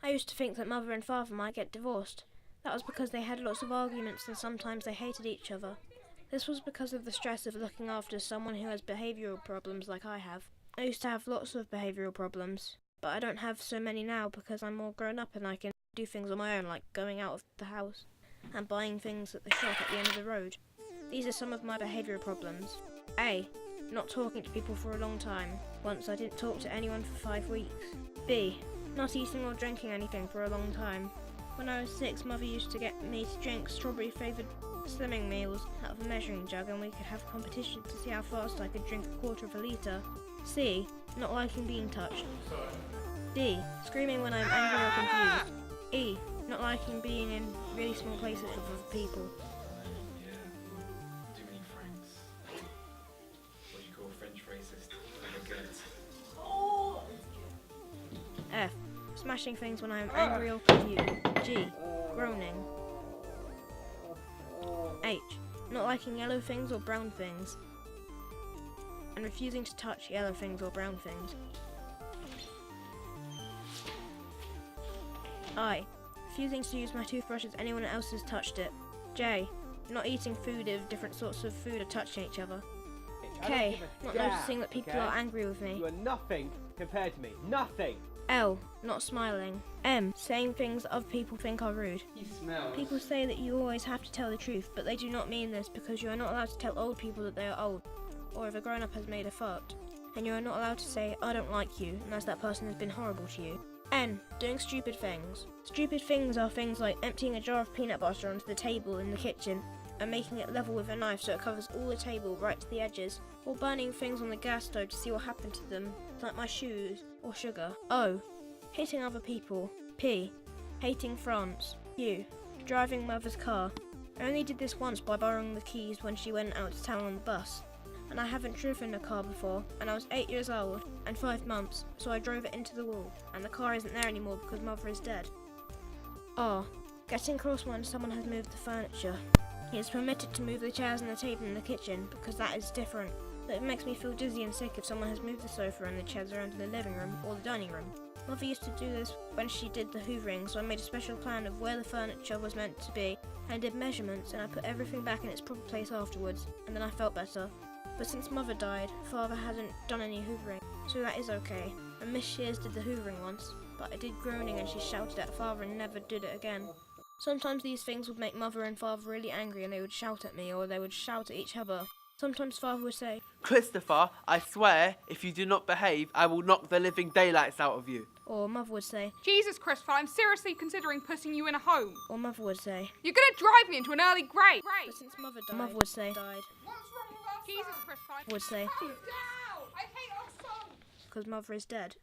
I used to think that Mother and Father might get divorced. That was because they had lots of arguments and sometimes they hated each other. This was because of the stress of looking after someone who has behavioural problems like I have. I used to have lots of behavioural problems, but I don't have so many now because I'm more grown up and I can do things on my own, like going out of the house and buying things at the shop at the end of the road. These are some of my behavioural problems. A. Not talking to people for a long time. Once I didn't talk to anyone for 5 weeks. B. Not eating or drinking anything for a long time. When I was 6, Mother used to get me to drink strawberry flavoured slimming meals out of a measuring jug and we could have a competition to see how fast I could drink 1/4 of a litre. C. Not liking being touched. D. Screaming when I'm angry or confused. E. Not liking being in really small places with other people. Too many Franks. What do you call French racist? F. Smashing things when I am angry or confused. G. Groaning. H. Not liking yellow things or brown things, and refusing to touch yellow things or brown things. I. Refusing to use my toothbrush as anyone else has touched it. J. Not eating food if different sorts of food are touching each other. K. Not noticing that people are angry with me. You are nothing compared to me. Nothing! L. Not smiling. M. Saying things other people think are rude. He smells. People say that you always have to tell the truth, but they do not mean this because you are not allowed to tell old people that they are old, or if a grown-up has made a fart. And you are not allowed to say, I don't like you, unless that person has been horrible to you. N. Doing stupid things. Stupid things are things like emptying a jar of peanut butter onto the table in the kitchen and making it level with a knife so it covers all the table right to the edges, or burning things on the gas stove to see what happened to them, like my shoes or sugar. O. Hating other people. P. Hating France. Q. Driving Mother's car. I only did this once by borrowing the keys when she went out to town on the bus, and I haven't driven a car before, and I was 8 years old and 5 months, so I drove it into the wall, and the car isn't there anymore because Mother is dead. R. Getting cross when someone has moved the furniture. It is permitted to move the chairs and the table in the kitchen because that is different, but it makes me feel dizzy and sick if someone has moved the sofa and the chairs around in the living room or the dining room. Mother used to do this when she did the hoovering, so I made a special plan of where the furniture was meant to be and did measurements, and I put everything back in its proper place afterwards, and then I felt better. But since Mother died, Father hasn't done any hoovering, so that is okay. And Miss Shears did the hoovering once, but I did groaning and she shouted at Father and never did it again. Sometimes these things would make Mother and Father really angry and they would shout at me, or they would shout at each other. Sometimes Father would say, Christopher, I swear, if you do not behave, I will knock the living daylights out of you. or Mother would say, Jesus, Christopher, I'm seriously considering putting you in a home. or Mother would say. You're going to drive me into an early grave. But since Mother died, Mother would say, died, What's wrong with us? Jesus, Christopher, would say, down. I hate our son. because Mother is dead.